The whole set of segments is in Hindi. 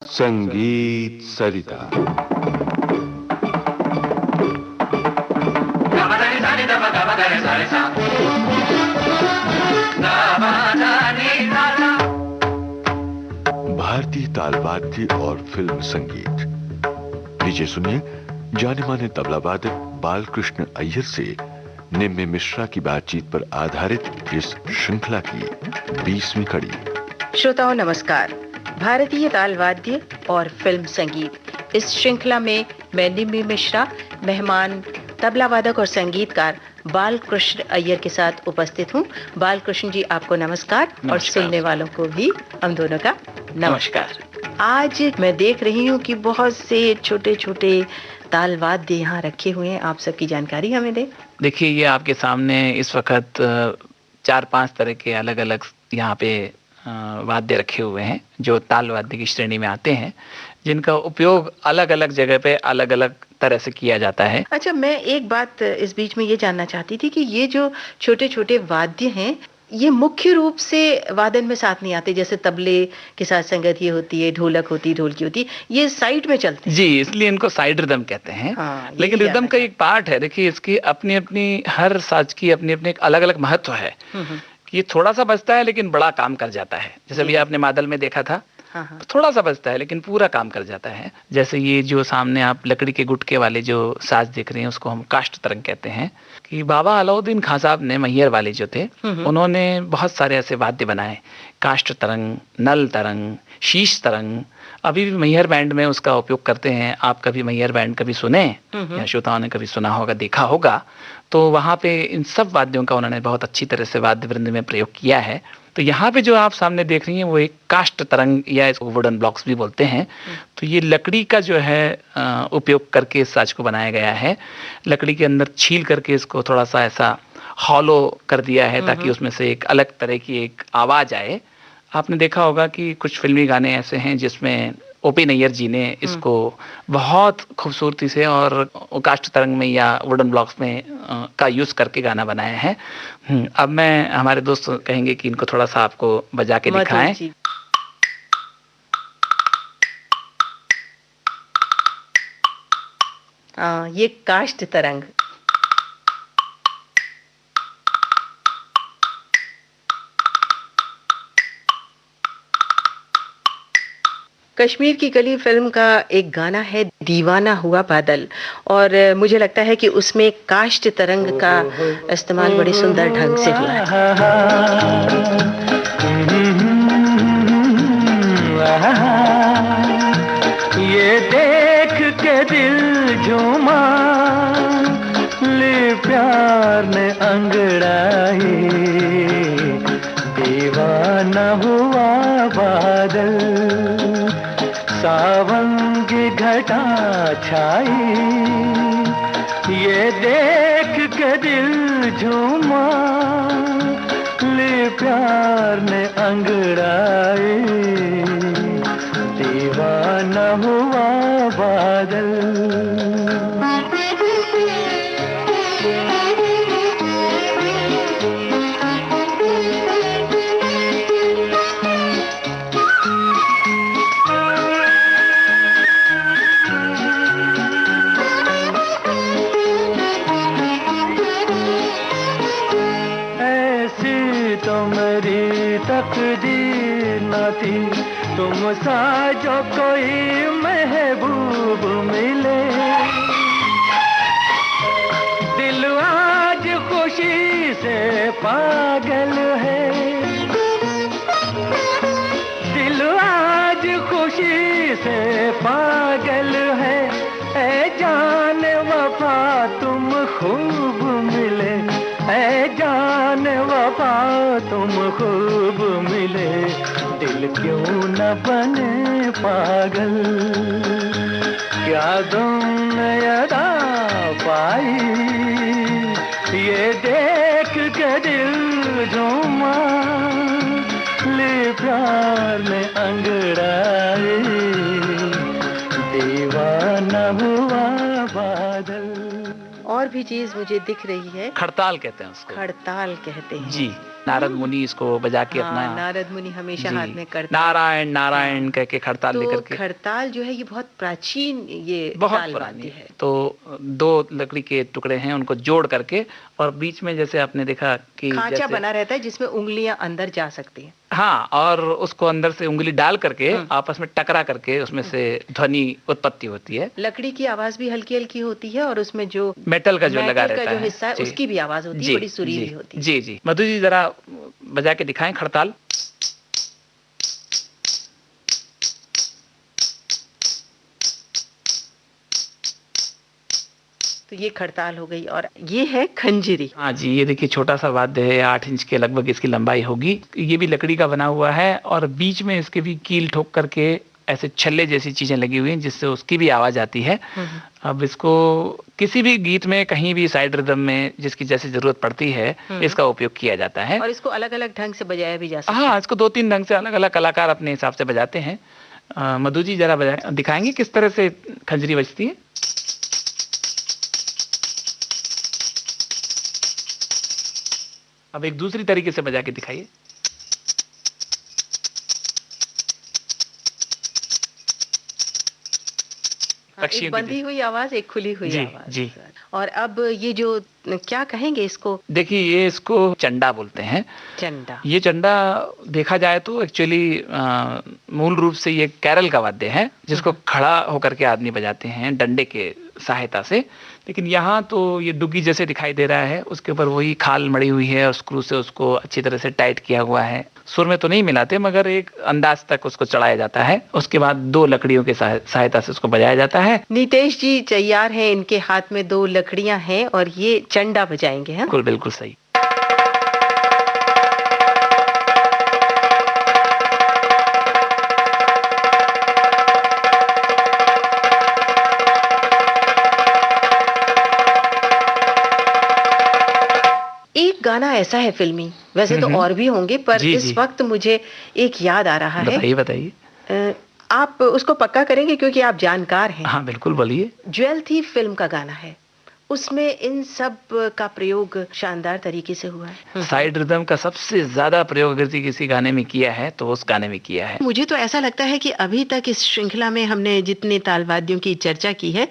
संगीत सरिता। भारतीय ताल वाद्य और फिल्म संगीत। लीजिए सुनिए जाने माने तबला वादक बालकृष्ण अय्यर से निम्मे मिश्रा की बातचीत पर आधारित इस श्रृंखला की 20वीं कड़ी। श्रोताओं नमस्कार। भारतीय ताल वाद्य और फिल्म संगीत इस श्रृंखला में मैं निम्मी मिश्रा मेहमान तबला वादक और संगीतकार बालकृष्ण अय्यर के साथ उपस्थित हूँ। बालकृष्ण जी आपको नमस्कार और सुनने वालों को भी हम दोनों का नमस्कार। आज मैं देख रही हूँ कि बहुत से छोटे छोटे ताल वाद्य यहाँ रखे हुए हैं। आप सबकी जानकारी हमें दें। देखिए ये आपके सामने इस वक्त 4-5 तरह के अलग अलग यहाँ पे वाद्य रखे हुए हैं जो ताल वाद्य की श्रेणी में आते हैं, जिनका उपयोग अलग अलग जगह पे अलग अलग तरह से किया जाता है। अच्छा, मैं एक बात इस बीच में ये जानना चाहती थी कि ये जो छोटे छोटे वाद्य हैं ये मुख्य रूप से वादन में साथ नहीं आते, जैसे तबले के साथ संगत ये होती है, ढोलक होती है, ढोलकी होती है, ये साइड में चलते हैं। जी, इसलिए इनको साइड रिदम कहते हैं। हाँ, लेकिन रिदम का एक पार्ट है। देखिए इसकी अपनी अपनी हर साज की अपनी अपनी एक अलग अलग महत्व है। ये थोड़ा सा बजता है लेकिन बड़ा काम कर जाता है। जैसे अभी आपने मादल में देखा था, थोड़ा सा बजता है लेकिन पूरा काम कर जाता है। जैसे ये जो सामने आप लकड़ी के गुटके वाले जो साज देख रहे हैं उसको हम काष्ठ तरंग कहते हैं। कि बाबा अलाउद्दीन खां साहब ने मैहर वाले जो थे उन्होंने बहुत सारे ऐसे वाद्य बनाए, काष्ठ तरंग, नल तरंग, शीश तरंग। अभी भी मैहर बैंड में उसका उपयोग करते हैं। आप कभी मैहर बैंड कभी सुने या श्रोताओं ने कभी सुना होगा, देखा होगा, तो वहाँ पे इन सब वाद्यों का उन्होंने बहुत अच्छी तरह से वाद्य वृंद में प्रयोग किया है। तो यहाँ पे जो आप सामने देख रही हैं वो एक काष्ठ तरंग या इसको वुडन ब्लॉक्स भी बोलते हैं। तो ये लकड़ी का जो है उपयोग करके इस साज को बनाया गया है। लकड़ी के अंदर छील करके इसको थोड़ा सा ऐसा हॉलो कर दिया है ताकि उसमें से एक अलग तरह की एक आवाज आए। आपने देखा होगा कि कुछ फिल्मी गाने ऐसे हैं जिसमें ओपी नैयर जी ने इसको बहुत खूबसूरती से और काष्ठ तरंग में या वुडन ब्लॉक्स में का यूज करके गाना बनाया है। अब मैं हमारे दोस्त कहेंगे कि इनको थोड़ा सा आपको बजा के दिखाएं। ये काष्ठ तरंग। कश्मीर की कली फिल्म का एक गाना है दीवाना हुआ बादल, और मुझे लगता है कि उसमें काष्ठ तरंग का इस्तेमाल बड़े सुंदर ढंग से हुआ है। ये देख के दिल झूमा, ले प्यार ने अंगड़ाई, दीवाना हुआ बादल, सावन की घटा छाई। ये देख के दिल झूमा, ले प्यार ने अंगड़ाई, दीवाना हुआ बादल। तकदीर न थी तुम सा जो कोई महबूब मिले, दिल आज खुशी से पागल है, दिल आज खुशी से पागल है। ऐ जान वफा तुम खूब मिले, ऐ जान वफा तुम खूब मिले, दिल क्यों न बने पागल, क्या तुमने अदा पाई। ये देख के दिल झूमा, ले प्यार में अंगड़ाई, दीवाना हुआ बादल। और भी भी चीज मुझे दिख रही है। खड़ताल कहते हैं उसको। खड़ताल कहते हैं जी। नारद मुनि इसको बजा के अपना, नारद मुनि हमेशा हाथ में करताल, नारायण नारायण कह के खड़ताल लेकर के। खड़ताल जो है ये बहुत प्राचीन, ये बहुत ताल पुरानी है। तो 2 लकड़ी के टुकड़े हैं, उनको जोड़ करके, और बीच में जैसे आपने देखा कि खांचा बना रहता है जिसमें उंगलियां अंदर जा सकती हैं। हाँ, और उसको अंदर से उंगली डाल करके आपस में टकरा करके उसमें से ध्वनि उत्पत्ति होती है। लकड़ी की आवाज भी हल्की हल्की होती है और उसमें जो मेटल का जो लगा रहता है, जो हिस्सा है उसकी भी आवाज होती है, बड़ी सुरीली होती है। जी जी। मधु जी जरा बजा के दिखाएं खड़ताल। तो ये खड़ताल हो गई, और ये है खंजरी। हाँ जी, ये देखिए छोटा सा वाद्य है, 8 इंच के लगभग इसकी लंबाई होगी। ये भी लकड़ी का बना हुआ है और बीच में इसके भी कील ठोक करके ऐसे छल्ले जैसी चीजें लगी हुई हैं जिससे उसकी भी आवाज आती है। अब इसको किसी भी गीत में, कहीं भी साइड रिदम में जिसकी जैसी जरूरत पड़ती है, इसका उपयोग किया जाता है। और इसको अलग अलग ढंग से बजाया भी जा सकता है। हाँ, इसको 2-3 ढंग से अलग अलग कलाकार अपने हिसाब से बजाते हैं। मधु जी जरा बजा दिखाएंगे किस तरह से खंजरी बजती है? अब एक दूसरी तरीके से बजा के दिखाइए। एक बंधी हुई आवाज, एक खुली हुई आवाज। जी। और अब ये जो क्या कहेंगे इसको? देखिए, ये इसको चंडा बोलते हैं। चंडा। ये चंडा देखा जाए तो एक्चुअली मूल रूप से ये कैरल का वाद्य है जिसको खड़ा होकर के आदमी बजाते हैं डंडे के सहायता से। लेकिन यहाँ तो ये डुग्गी जैसे दिखाई दे रहा है, उसके ऊपर वही खाल मड़ी हुई है और स्क्रू से उसको अच्छी तरह से टाइट किया हुआ है। सुर में तो नहीं मिलाते, मगर एक अंदाज तक उसको चढ़ाया जाता है। उसके बाद 2 लकड़ियों के सहायता से उसको बजाया जाता है। नीतेश जी तैयार हैं, इनके हाथ में 2 लकड़ियां हैं और ये चंडा बजाएंगे। हैं? बिल्कुल बिल्कुल सही। एक गाना ऐसा है फिल्मी, वैसे तो और भी होंगे, पर इस वक्त मुझे एक याद आ रहा है। बताइए बताइए। आप उसको पक्का करेंगे क्योंकि आप जानकार हैं। हाँ बिल्कुल, बोलिए। ज्वेल थीफ फिल्म का गाना है, उसमें इन सब का प्रयोग शानदार तरीके से हुआ है। साइड रिदम का सबसे ज्यादा प्रयोग अगर किसी गाने में किया है तो उस गाने में किया है। मुझे तो ऐसा लगता है कि अभी तक इस श्रृंखला में हमने जितने ताल वाद्यों की चर्चा की है,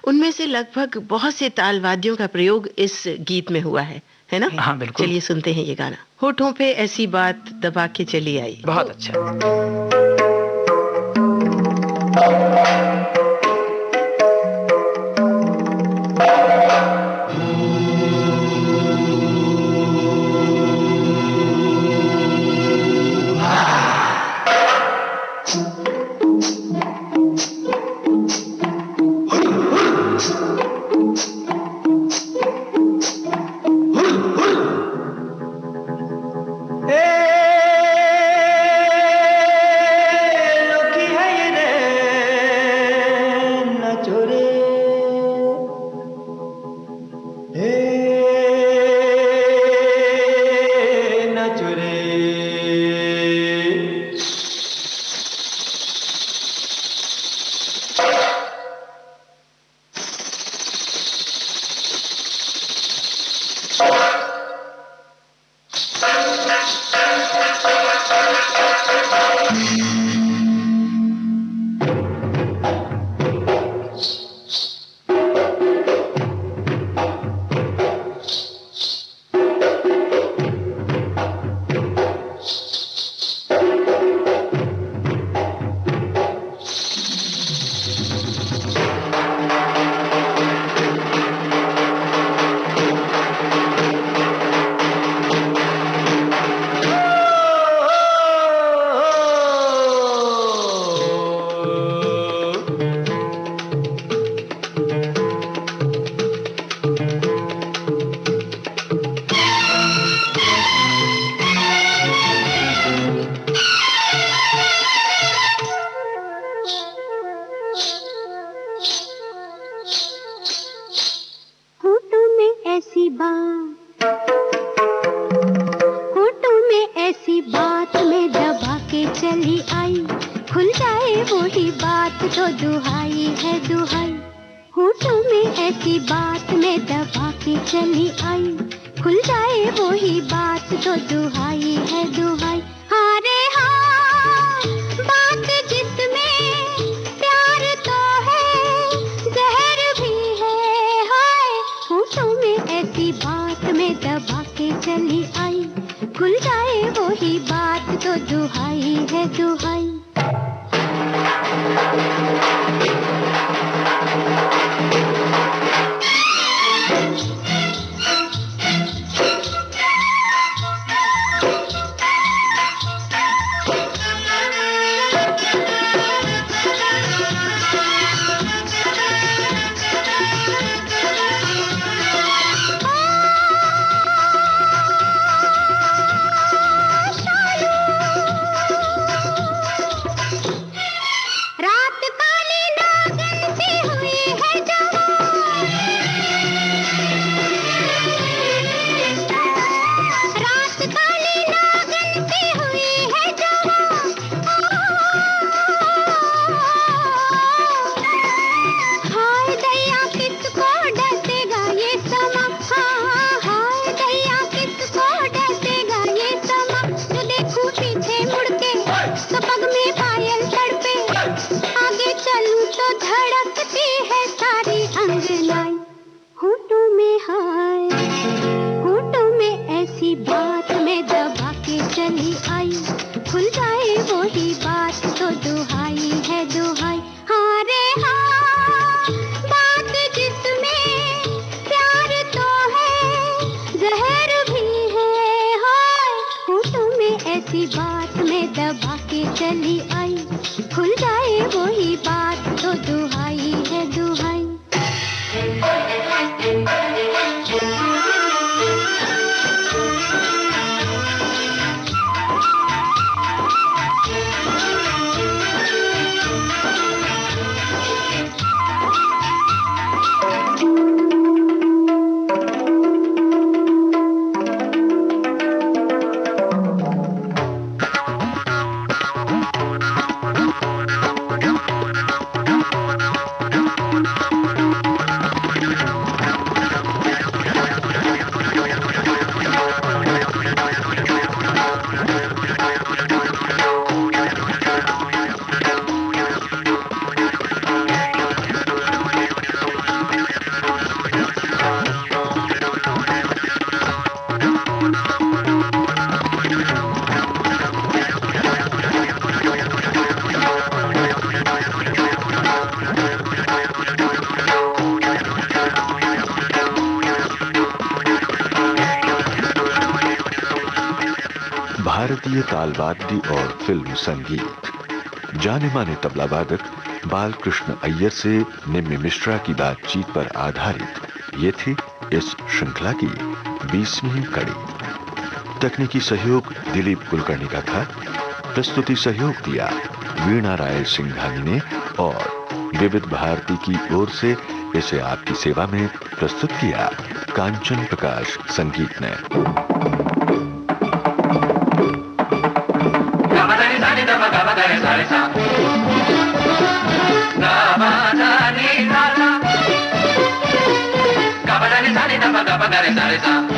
उनमें से लगभग बहुत से ताल वाद्यों का प्रयोग इस गीत में हुआ है ना? हाँ बिल्कुल। चलिए सुनते हैं ये गाना। होठों पे ऐसी बात दबा के चली आई। बहुत अच्छा। होठों में ऐसी बात मैं दबा के चली आई, खुल जाए वो ही बात तो दुहाई है दुहाई। हाँ रे हाँ, बात जिसमें प्यार तो है, जहर भी है हाय। होठों में ऐसी बात मैं दबा के चली आई, खुल जाए वो ही बात तो दुहाई है दुहाई। भारतीय तालवाद्य और फिल्म संगीत। जाने माने तबला वादक बालकृष्ण अय्यर से निम्मी मिश्रा की बातचीत पर आधारित ये थी इस श्रृंखला की 20वीं कड़ी। तकनीकी सहयोग दिलीप कुलकर्णी का था। प्रस्तुति सहयोग दिया वीणा राय सिंघानी ने और विविध भारती की ओर से इसे आपकी सेवा में प्रस्तुत किया कांचन प्रकाश संगीत ने। Sa